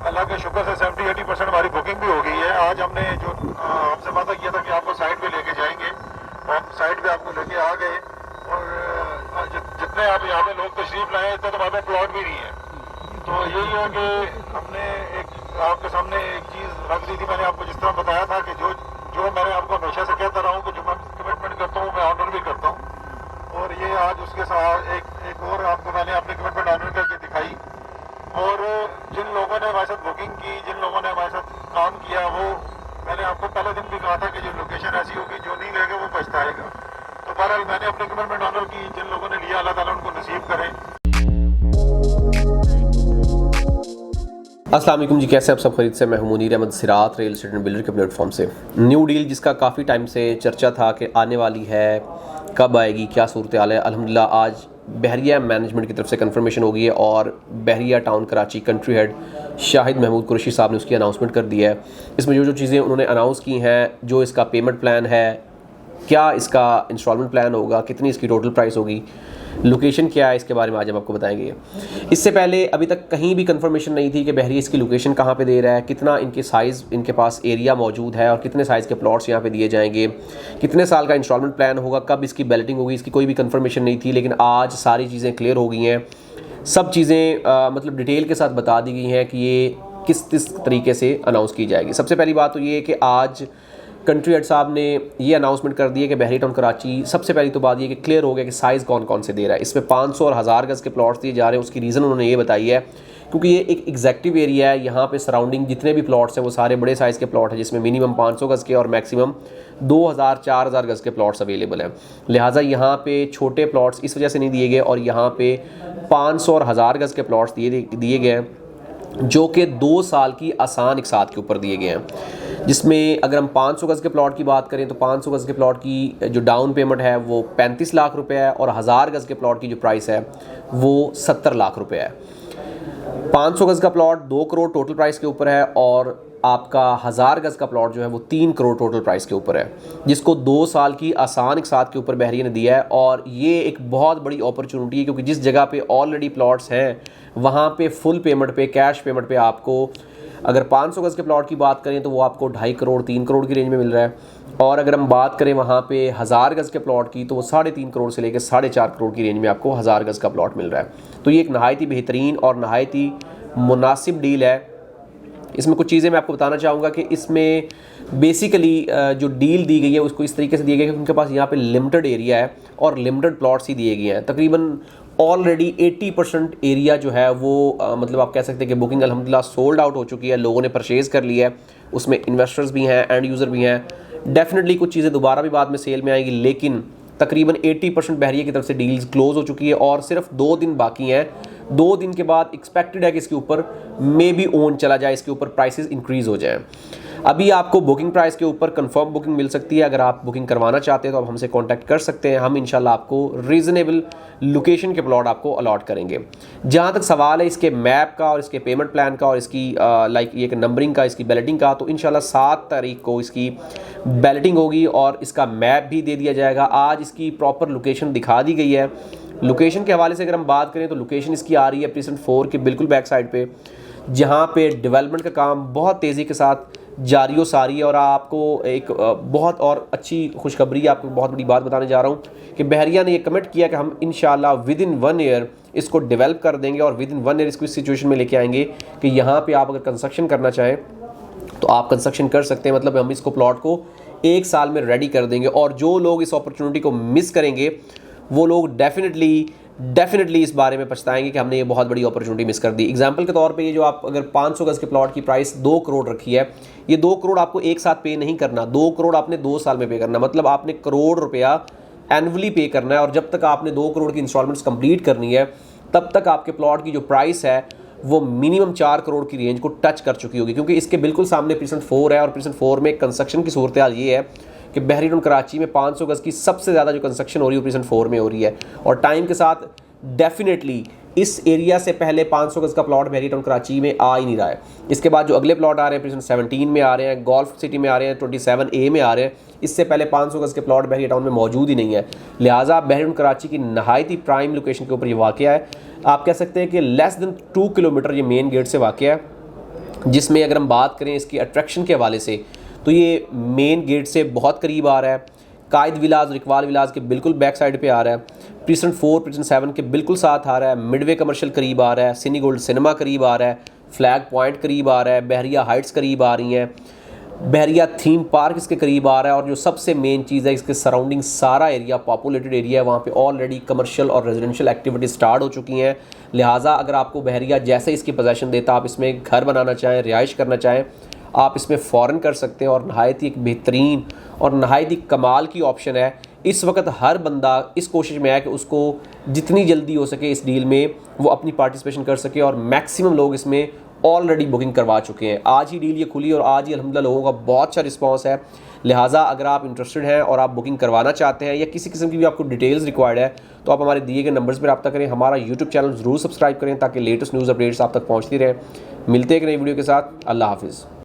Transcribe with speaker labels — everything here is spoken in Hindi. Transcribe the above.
Speaker 1: अल्लाह के शुक्र से 70-80% हमारी बुकिंग भी हो गई है। आज हमने जो आपसे वादा किया था कि आपको साइट पे लेके जाएंगे, और हम साइट पे आपको लेके आ गए। और जितने आप यहाँ पे लोग तशरीफ लाए इतने तो हमारे पास प्लॉट भी नहीं है। तो यही है कि हमने एक आपके सामने एक चीज़ रख दी थी। मैंने आपको जिस तरह बताया था कि जो जो मैंने आपको हमेशा से कहता रहा हूँ कि जो मैं कमिटमेंट करता हूँ मैं ऑनर भी करता हूँ। और ये आज उसके साथ एक और आपको मैंने अपनी कमिटमेंट ऑनर करके दिखाई। और जिन लोगों ने हमारे साथ बुकिंग की, जिन लोगों ने हमारे साथ काम किया, वो मैंने आपको पहले दिन भी कहा था कि जो लोकेशन ऐसी होगी जो नहीं लेगा वो पछताएगा। तो बहरहाल मैंने अपनी कमिटमेंट ऑनर की। जिन लोगों ने लिया अल्लाह ताला उनको नसीब करे।
Speaker 2: अस्सलाम वालेकुम जी, कैसे आप सब खरीद से। मैं हूं मुनीर अहमद सिरात रियल एस्टेट एंड बिल्डर के प्लेटफॉर्म से। न्यू डील जिसका काफ़ी टाइम से चर्चा था कि आने वाली है, कब आएगी, क्या सूरत हाल है, अल्हम्दुलिल्लाह आज बहरिया मैनेजमेंट की तरफ से कंफर्मेशन हो गई है और Bahria Town Karachi country head Shahid Mahmood Qureshi साहब ने उसकी अनाउंसमेंट कर दी है। इसमें जो जो चीज़ें उन्होंने अनाउंस की हैं, जो इसका पेमेंट प्लान है, क्या इसका इंस्टॉलमेंट प्लान होगा, कितनी इसकी टोटल प्राइस होगी, लोकेशन क्या है, इसके बारे में आज हम आपको बताएंगे। इससे पहले अभी तक कहीं भी कंफर्मेशन नहीं थी कि बहरिया इसकी लोकेशन कहाँ पे दे रहा है, कितना इनके साइज़ इनके पास एरिया मौजूद है और कितने साइज़ के प्लॉट्स यहाँ पे दिए जाएंगे, कितने साल का इंस्टॉलमेंट प्लान होगा, कब इसकी बैलेटिंग होगी, इसकी कोई भी कंफर्मेशन नहीं थी। लेकिन आज सारी चीज़ें क्लियर हो गई हैं, सब चीज़ें मतलब डिटेल के साथ बता दी गई हैं कि ये किस तरीके से अनाउंस की जाएगी। सबसे पहली बात तो ये है कि आज कंट्री हेड साहब ने ये अनाउंसमेंट कर दी है कि बहरिया टाउन कराची, सबसे पहली तो बात ये कि क्लियर हो गया कि साइज़ कौन कौन से दे रहा है। इसमें 500 और 1000 गज़ के प्लॉट्स दिए जा रहे हैं। उसकी रीज़न उन्होंने ये बताई है क्योंकि ये एक एग्जैक्टिव एरिया है। यहाँ पे सराउंडिंग जितने भी प्लॉट्स हैं वो सारे बड़े साइज़ के प्लॉट हैं, जिसमें मिनिमम 500 गज़ के और मैक्सिमम 2000-4000 गज़ के प्लॉट्स अवेलेबल हैं। लिहाजा यहाँ पे छोटे प्लॉट्स इस वजह से नहीं दिए गए और यहाँ पे 500 और 1000 गज़ के प्लॉट्स दिए गए हैं, जो कि 2 साल की आसान एक साथ के ऊपर दिए गए हैं। जिसमें अगर हम 500 गज़ के प्लॉट की बात करें तो 500 गज़ के प्लॉट की जो डाउन पेमेंट है वो 35 लाख रुपए है और 1000 गज़ के प्लॉट की जो प्राइस है वो 70 लाख रुपए है। 500 गज़ का प्लॉट 2 करोड़ टोटल प्राइस के ऊपर है और आपका 1000 गज़ का प्लॉट जो है वो 3 करोड़ टोटल प्राइस के ऊपर है, जिसको 2 साल की आसान एक साथ के ऊपर बहरिया ने दिया है। और ये एक बहुत बड़ी अपॉर्चुनिटी है क्योंकि जिस जगह पे ऑलरेडी प्लॉट्स हैं वहाँ पे फुल पेमेंट पे, कैश पेमेंट पे आपको अगर 500 गज़ के प्लॉट की बात करें तो वो आपको 2.5 करोड़ 3 करोड़ की रेंज में मिल रहा है। और अगर हम बात करें वहाँ पे 1000 गज़ के प्लॉट की तो वो 3.5 करोड़ से लेकर 4.5 करोड़ की रेंज में आपको 1000 गज़ का प्लॉट मिल रहा है। तो ये एक नहायत ही बेहतरीन और नहायत ही मुनासिब डील है। इसमें कुछ चीज़ें मैं आपको बताना चाहूँगा कि इसमें बेसिकली जो डील दी गई है उसको इस तरीके से दी गई है कि उनके पास यहाँ पे लिमिटेड एरिया है और लिमिटेड प्लॉट्स ही दिए गए हैं। तकरीबन ऑलरेडी 80% एरिया जो है वो मतलब आप कह सकते हैं कि बुकिंग अल्हम्दुलिल्लाह सोल्ड आउट हो चुकी है, लोगों ने परचेज़ कर लिया है। उसमें इन्वेस्टर्स भी हैं, एंड यूज़र भी हैं। डेफिनेटली कुछ चीज़ें दोबारा भी बाद में सेल में आएंगी, लेकिन तकरीबन 80% बहरिया की तरफ से डील्स क्लोज़ हो चुकी है और सिर्फ 2 दिन बाकी हैं। 2 दिन के बाद एक्सपेक्टेड है कि इसके ऊपर मे बी ओन चला जाए, इसके ऊपर प्राइसेस इंक्रीज़ हो जाएं। अभी आपको बुकिंग प्राइस के ऊपर कंफर्म बुकिंग मिल सकती है। अगर आप बुकिंग करवाना चाहते हैं तो आप हमसे कांटेक्ट कर सकते हैं। हम इंशाल्लाह आपको रीज़नेबल लोकेशन के प्लॉट आपको अलॉट करेंगे। जहाँ तक सवाल है इसके मैप का और इसके पेमेंट प्लान का और इसकी लाइक ये नंबरिंग का, इसकी बैलेटिंग का, तो इंशाल्लाह 7 तारीख को इसकी बैलेटिंग होगी और इसका मैप भी दे दिया जाएगा। आज इसकी प्रॉपर लोकेशन दिखा दी गई है। लोकेशन के हवाले से अगर हम बात करें तो लोकेशन इसकी आ रही है प्रीसेंट 4 के बिल्कुल बैक साइड पे, जहाँ पे डेवलपमेंट का काम बहुत तेज़ी के साथ जारी व सारी है। और आपको एक बहुत और अच्छी खुशखबरी, आपको बहुत बड़ी बात बताने जा रहा हूँ कि बहरिया ने ये कमिट किया कि हम इंशाल्लाह विद इन 1 ईयर इसको डेवलप कर देंगे और विद इन 1 ईयर इसको इस सिचुएशन में लेके आएंगे कि यहाँ पे आप अगर कंस्ट्रक्शन करना चाहें तो आप कंस्ट्रक्शन कर सकते हैं। मतलब हम इसको प्लॉट को 1 साल में रेडी कर देंगे और जो लोग इस अपॉर्चुनिटी को मिस करेंगे वो लोग डेफिनेटली इस बारे में पछताएंगे कि हमने ये बहुत बड़ी अपॉर्चुनिटी मिस कर दी। एग्जांपल के तौर पे ये जो आप अगर 500 गज़ के प्लॉट की प्राइस 2 करोड़ रखी है, ये 2 करोड़ आपको एक साथ पे नहीं करना, 2 करोड़ आपने 2 साल में पे करना। मतलब आपने करोड़ रुपया एनुअली पे करना है और जब तक आपने 2 करोड़ की इंस्टॉलमेंट्स कंप्लीट करनी है तब तक आपके प्लॉट की जो प्राइस है वो मिनिमम 4 करोड़ की रेंज को टच कर चुकी होगी। क्योंकि इसके बिल्कुल सामने प्रीसेंट 4 है और प्रीसेंट 4 में कंस्ट्रक्शन की सूरत हाल ये है कि बहरिया टाउन कराची में 500 गज़ की सबसे ज़्यादा जो कंस्ट्रक्शन हो रही है प्रीसेंट 4 में हो रही है। और टाइम के साथ डेफिनेटली इस एरिया से पहले 500 गज़ का प्लॉट बहरिया टाउन कराची में आ ही नहीं रहा है। इसके बाद जो अगले प्लॉट आ रहे हैं प्रीसेंट 17 में आ रहे हैं, गोल्फ सिटी में आ रहे हैं, 27A में आ रहे हैं। इससे पहले 500 गज़ के प्लॉट बहरिया टाउन में मौजूद ही नहीं है। लिहाजा बहरिया टाउन कराची की नहायत ही प्राइम लोकेशन के ऊपर ये वाक़या है। आप कह सकते हैं कि लेस देन 2 किलोमीटर ये मेन गेट से वाक़या है जिसमें अगर हम बात करें इसकी अट्रैक्शन के हवाले से तो ये मेन गेट से बहुत करीब आ रहा है, कायद विलाज और इकबाल विलाज के बिल्कुल बैक साइड पे आ रहा है, प्रिसन 4 प्रिसन 7 के बिल्कुल साथ आ रहा है, मिडवे कमर्शियल करीब आ रहा है, सिनी गोल्ड सिनेमा करीब आ रहा है, फ्लैग पॉइंट करीब आ रहा है, बहरिया हाइट्स करीब आ रही हैं, बहरिया थीम पार्क इसके करीब आ रहा है। और जो सबसे मेन चीज़ है, इसके सराउंडिंग सारा एरिया पॉपुलेटेड एरिया है, वहाँ पे ऑलरेडी कमर्शियल और रेजिडेंशियल एक्टिविटी स्टार्ट हो चुकी हैं। लिहाजा अगर आपको बहरिया जैसे इसकी पोजेसन देता, आप इसमें घर बनाना चाहें, रिहाइश करना चाहें, आप इसमें फ़ौरन कर सकते हैं और नहायत ही एक बेहतरीन और नहायत ही कमाल की ऑप्शन है। इस वक्त हर बंदा इस कोशिश में है कि उसको जितनी जल्दी हो सके इस डील में वो अपनी पार्टिसिपेशन कर सके, और मैक्सिमम लोग इसमें ऑलरेडी बुकिंग करवा चुके हैं। आज ही डील ये खुली और आज ही अल्हम्दुलिल्लाह लोगों का बहुत अच्छा रिस्पांस है। लिहाजा अगर आप इंटरेस्टेड हैं और आप बुकिंग करवाना चाहते हैं या किसी किस्म की भी आपको डिटेल्स रिक्वायर्ड है तो आप हमारे दिए गए नंबर्स पर रब्ता करें। हमारा यूट्यूब चैनल ज़रूर सब्सक्राइब करें ताकि लेटेस्ट न्यूज़ अपडेट्स आप तक पहुँचती रहें। मिलते हैं एक नई वीडियो के साथ। अल्लाह हाफिज़।